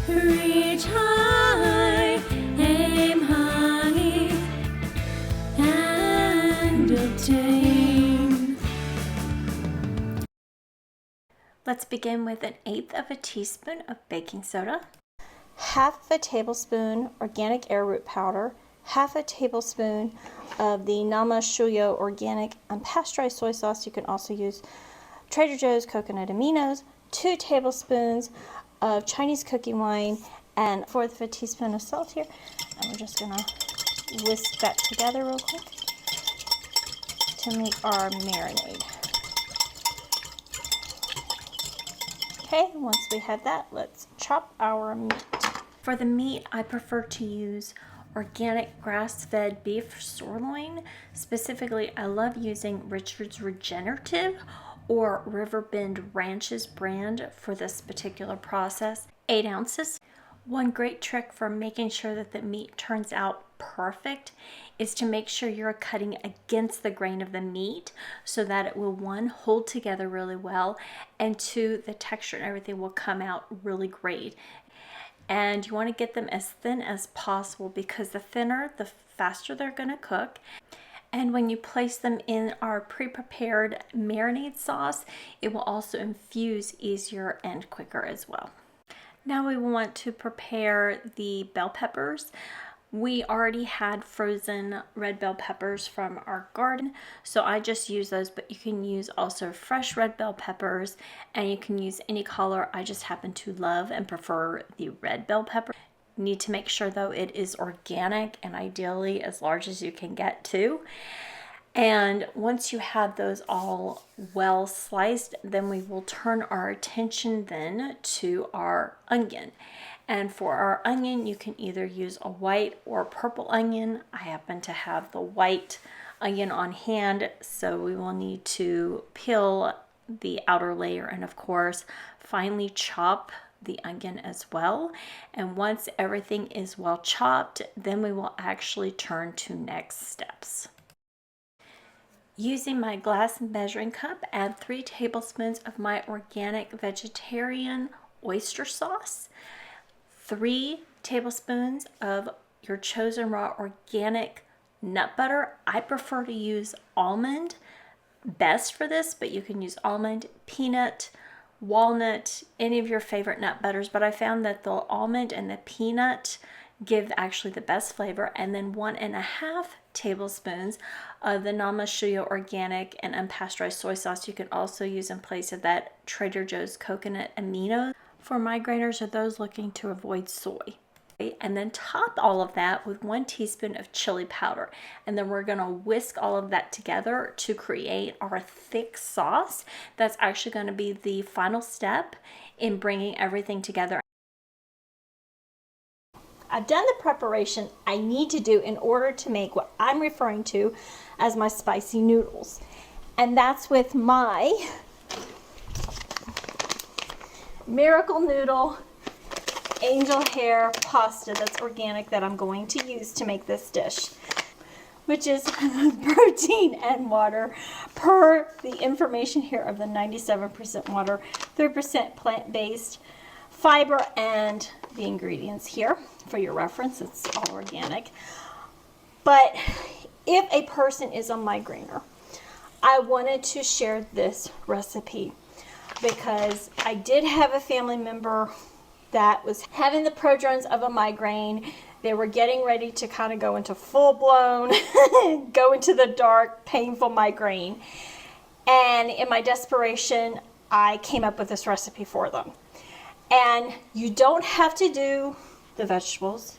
Reach high, aim high, and obtain. Let's begin with 1/8 of a teaspoon of baking soda, 1/2 tablespoon organic arrowroot powder, 1/2 tablespoon of the Shoyu organic unpasteurized soy sauce. You can also use Trader Joe's coconut aminos, 2 tablespoons of Chinese cooking wine, and 1/4 of a teaspoon of salt here. And we're just gonna whisk that together real quick to make our marinade. Okay, once we have that, let's chop our meat. For the meat, I prefer to use organic grass-fed beef sirloin. Specifically, I love using Richard's Regenerative or Riverbend Ranch's brand for this particular process. 8 ounces. One great trick for making sure that the meat turns out perfect is to make sure you're cutting against the grain of the meat so that it will, 1, hold together really well, and 2, the texture and everything will come out really great. And you want to get them as thin as possible because the thinner, the faster they're going to cook. And when you place them in our pre-prepared marinade sauce, it will also infuse easier and quicker as well. Now we want to prepare the bell peppers. We already had frozen red bell peppers from our garden, so I just use those, but you can use also fresh red bell peppers, and you can use any color. I just happen to love and prefer the red bell pepper. You need to make sure though it is organic and ideally as large as you can get too. And once you have those all well sliced, then we will turn our attention then to our onion. And for our onion, you can either use a white or purple onion. I happen to have the white onion on hand, so we will need to peel the outer layer and of course finely chop the onion as well. And once everything is well chopped, then we will actually turn to next steps. Using my glass measuring cup, add 3 tablespoons of my organic vegetarian oyster sauce, 3 tablespoons of your chosen raw organic nut butter. I prefer to use almond best for this, but you can use almond, peanut, walnut, any of your favorite nut butters, but I found that the almond and the peanut give actually the best flavor. And then 1.5 tablespoons of the Shoyu organic and unpasteurized soy sauce. You can also use in place of that Trader Joe's coconut Aminos for migraineurs or those looking to avoid soy. And then top all of that with 1 teaspoon of chili powder. And then we're gonna whisk all of that together to create our thick sauce. That's actually gonna be the final step in bringing everything together. I've done the preparation I need to do in order to make what I'm referring to as my spicy noodles. And that's with my Miracle Noodle Angel Hair Pasta that's organic that I'm going to use to make this dish, which is protein and water per the information here of the 97% water, 3% plant-based, fiber, and the ingredients here for your reference. It's all organic. But if a person is a migraineur, I wanted to share this recipe because I did have a family member that was having the prodromes of a migraine. They were getting ready to kind of go into full-blown, go into the dark, painful migraine. And in my desperation, I came up with this recipe for them. And you don't have to do the vegetables.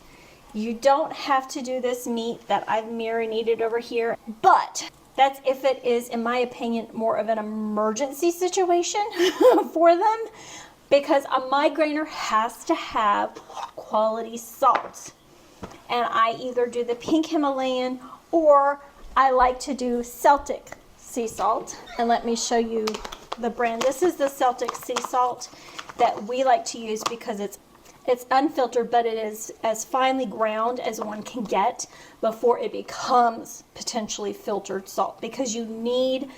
You don't have to do this meat that I've marinated over here. But that's if it is, in my opinion, more of an emergency situation for them. Because a migraineur has to have quality salt. And I either do the pink Himalayan or I like to do Celtic sea salt. And let me show you the brand. This is the Celtic sea salt that we like to use because it's unfiltered, but it is as finely ground as one can get before it becomes potentially filtered salt. Because you need,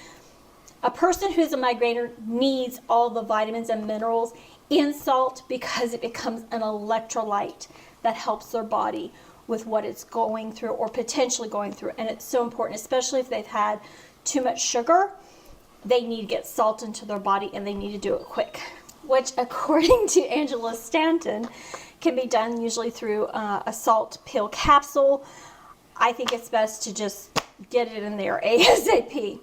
a person who's a migraineur needs all the vitamins and minerals in salt because it becomes an electrolyte that helps their body with what it's going through or potentially going through. And it's so important, especially if they've had too much sugar. They need to get salt into their body, and they need to do it quick, which according to Angela Stanton can be done usually through a salt pill capsule. I think it's best to just get it in there ASAP.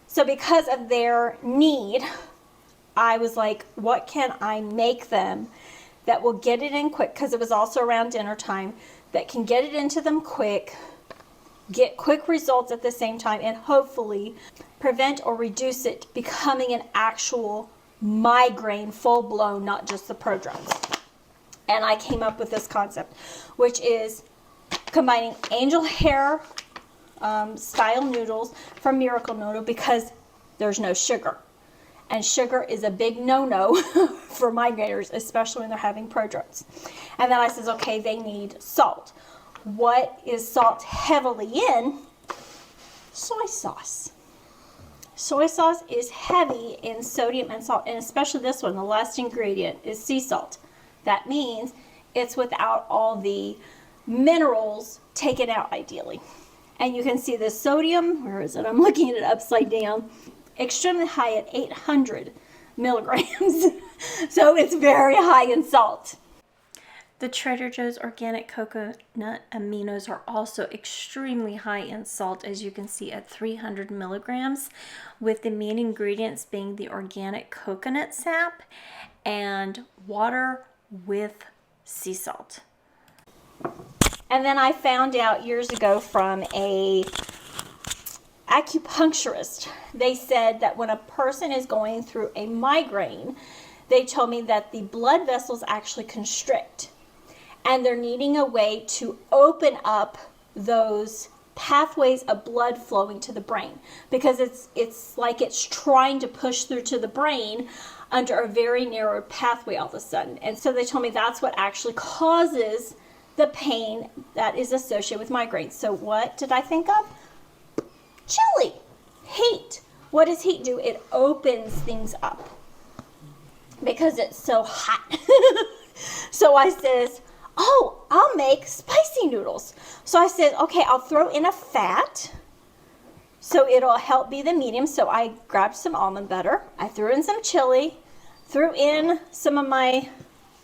So because of their need, I was like, what can I make them that will get it in quick? Because it was also around dinner time, that can get it into them quick, get quick results at the same time, and hopefully prevent or reduce it becoming an actual migraine, full-blown, not just the prodromes. And I came up with this concept, which is combining angel hair style noodles from Miracle Noodle, because there's no sugar. And sugar is a big no-no for migraineurs, especially when they're having prodromes. And then I says, okay, they need salt. What is salt heavily in? Soy sauce. Soy sauce is heavy in sodium and salt, and especially this one, the last ingredient is sea salt. That means it's without all the minerals taken out ideally. And you can see the sodium, where is it? I'm looking at it upside down. Extremely high at 800 milligrams. So it's very high in salt. The Trader Joe's organic coconut aminos are also extremely high in salt, as you can see at 300 milligrams, with the main ingredients being the organic coconut sap and water with sea salt. And then I found out years ago from a acupuncturist, they said that when a person is going through a migraine, they told me that the blood vessels actually constrict, and they're needing a way to open up those pathways of blood flowing to the brain, because it's like it's trying to push through to the brain under a very narrow pathway all of a sudden. And so they told me that's what actually causes the pain that is associated with migraines. So what did I think of? Chili. Heat. What does heat do? It opens things up because it's so hot. So I says, oh, I'll make spicy noodles. So I said, okay, I'll throw in a fat so it'll help be the medium. So I grabbed some almond butter. I threw in some chili, threw in some of my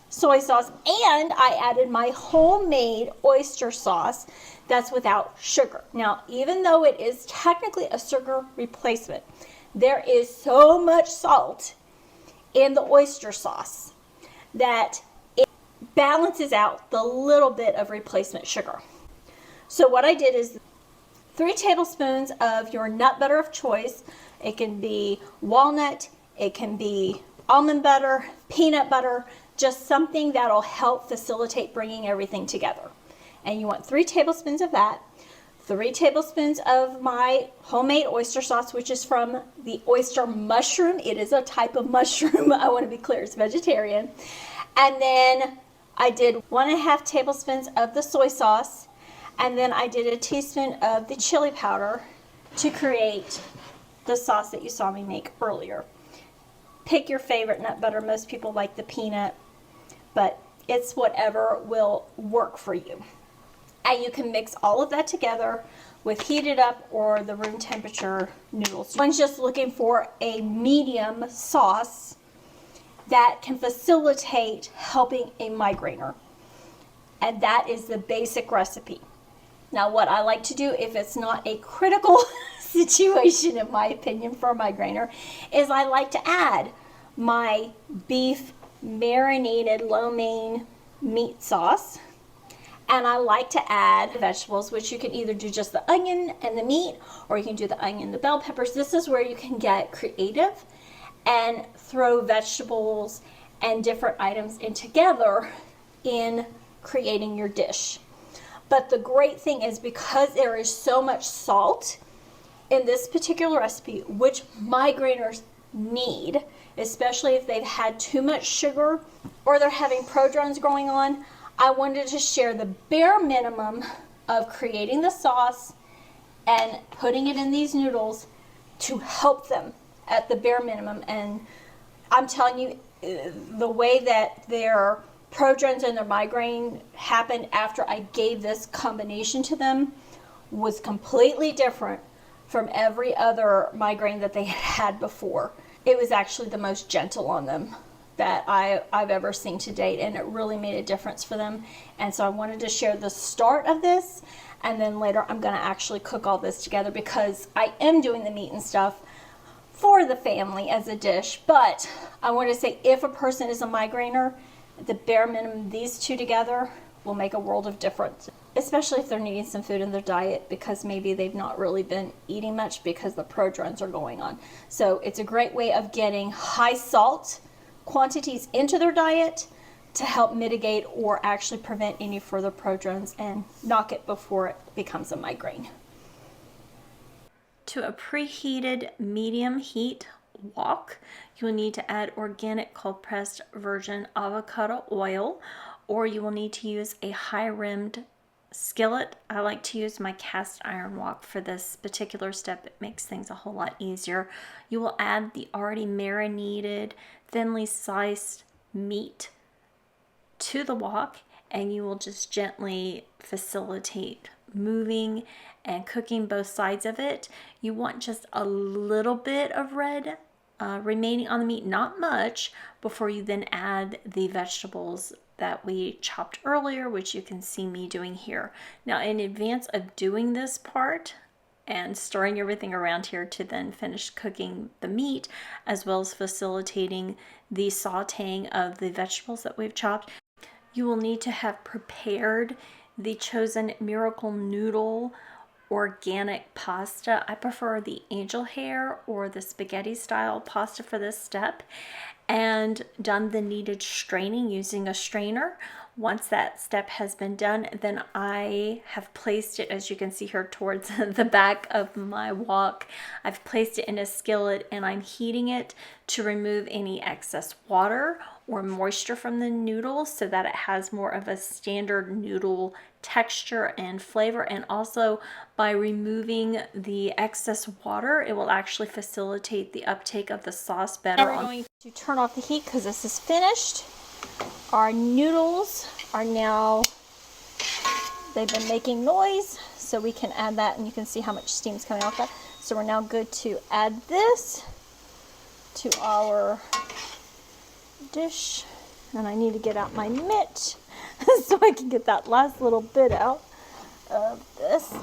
soy sauce, and I added my homemade oyster sauce that's without sugar. Now, even though it is technically a sugar replacement, there is so much salt in the oyster sauce that it balances out the little bit of replacement sugar. So what I did is 3 tablespoons of your nut butter of choice. It can be walnut, it can be almond butter, peanut butter, just something that'll help facilitate bringing everything together. And you want 3 tablespoons of that, 3 tablespoons of my homemade oyster sauce, which is from the oyster mushroom. It is a type of mushroom. I want to be clear, it's vegetarian. And then I did 1.5 tablespoons of the soy sauce, and then I did a teaspoon of the chili powder to create the sauce that you saw me make earlier. Pick your favorite nut butter. Most people like the peanut, but it's whatever will work for you. And you can mix all of that together with heated up or the room temperature noodles. One's just looking for a medium sauce that can facilitate helping a migraineur. And that is the basic recipe. Now, what I like to do, if it's not a critical situation, in my opinion, for a migraineur, is I like to add my beef marinated lo mein meat sauce. And I like to add vegetables, which you can either do just the onion and the meat, or you can do the onion and the bell peppers. This is where you can get creative and throw vegetables and different items in together in creating your dish. But the great thing is, because there is so much salt in this particular recipe, which migraineurs need, especially if they've had too much sugar or they're having prodromes going on, I wanted to share the bare minimum of creating the sauce and putting it in these noodles to help them at the bare minimum. And I'm telling you, the way that their prodromes and their migraine happened after I gave this combination to them was completely different from every other migraine that they had before. It was actually the most gentle on them that I've ever seen to date, and it really made a difference for them. And so I wanted to share the start of this, and then later I'm going to actually cook all this together, because I am doing the meat and stuff for the family as a dish. But I want to say, if a person is a migraineur, the bare minimum, these two together will make a world of difference, especially if they're needing some food in their diet, because maybe they've not really been eating much because the prodromes are going on. So it's a great way of getting high salt quantities into their diet to help mitigate or actually prevent any further prodromes and knock it before it becomes a migraine. To a preheated medium heat wok, you'll need to add organic cold pressed virgin avocado oil, or you will need to use a high rimmed skillet. I like to use my cast iron wok for this particular step. It makes things a whole lot easier. You will add the already marinated, thinly sliced meat to the wok, and you will just gently facilitate moving and cooking both sides of it. You want just a little bit of red remaining on the meat, not much, before you then add the vegetables that we chopped earlier, which you can see me doing here. Now, in advance of doing this part and stirring everything around here to then finish cooking the meat, as well as facilitating the sauteing of the vegetables that we've chopped, you will need to have prepared the chosen Miracle Noodle Organic Pasta. I prefer the angel hair or the spaghetti style pasta for this step, and done the needed straining using a strainer. Once that step has been done, then I have placed it, as you can see here towards the back of my wok, I've placed it in a skillet and I'm heating it to remove any excess water or moisture from the noodles so that it has more of a standard noodle texture and flavor. And also, by removing the excess water, it will actually facilitate the uptake of the sauce better. Now we're going to turn off the heat because this is finished. Our noodles are now, they've been making noise, so we can add that, and you can see how much steam is coming off that. So we're now good to add this to our dish, and I need to get out my mitt so I can get that last little bit out of this.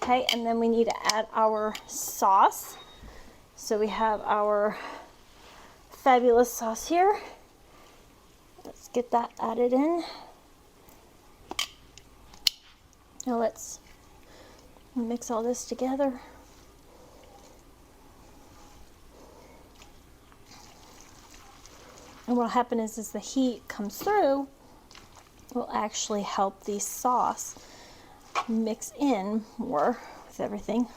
Okay, and then we need to add our sauce. So we have our fabulous sauce here. Let's get that added in. Now let's mix all this together. And what will happen is as the heat comes through, it will actually help the sauce mix in more with everything.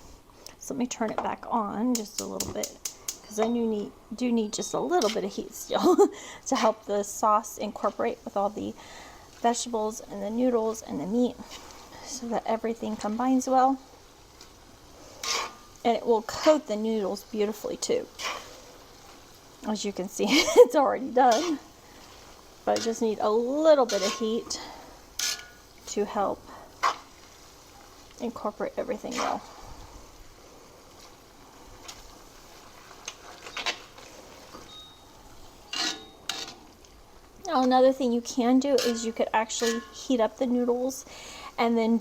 So let me turn it back on just a little bit, because I do need just a little bit of heat still to help the sauce incorporate with all the vegetables and the noodles and the meat, so that everything combines well. And it will coat the noodles beautifully too. As you can see, it's already done, but I just need a little bit of heat to help incorporate everything well. Now, another thing you can do is you could actually heat up the noodles and then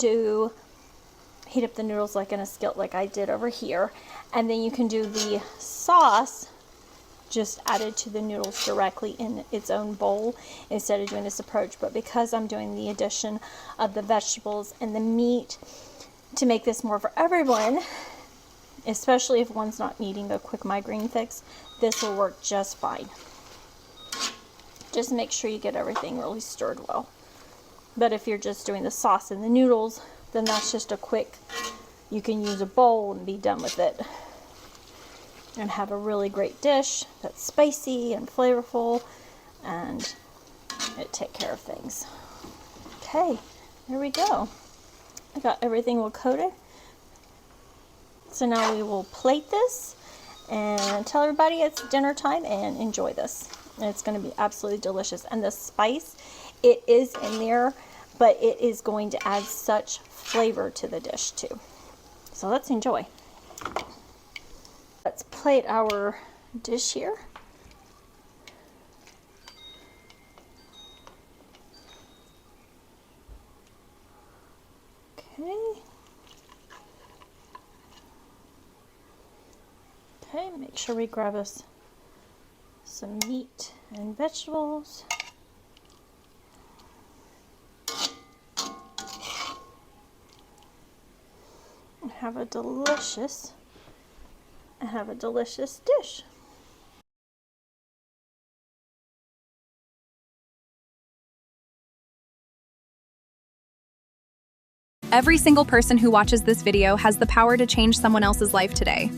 heat up the noodles like in a skillet like I did over here, and then you can do the sauce just added to the noodles directly in its own bowl instead of doing this approach. But because I'm doing the addition of the vegetables and the meat to make this more for everyone, especially if one's not needing a quick migraine fix, this will work just fine. Just make sure you get everything really stirred well. But if you're just doing the sauce and the noodles, then that's just a quick, you can use a bowl and be done with it and have a really great dish that's spicy and flavorful, and it take care of things. Okay, there we go. I got everything well coated. So now we will plate this, And tell everybody it's dinner time and enjoy this. It's going to be absolutely delicious. And the spice, it is in there, but it is going to add such flavor to the dish too. So let's enjoy. Let's plate our dish here. Okay. Okay, make sure we grab us some meat and vegetables. And have a delicious dish. Every single person who watches this video has the power to change someone else's life today.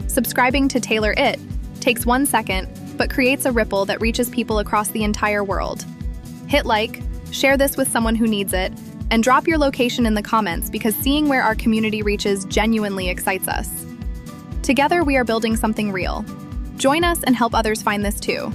Subscribing to TaylorIt takes 1 second, but creates a ripple that reaches people across the entire world. Hit like, share this with someone who needs it, and drop your location in the comments because seeing where our community reaches genuinely excites us. Together, we are building something real. Join us and help others find this too.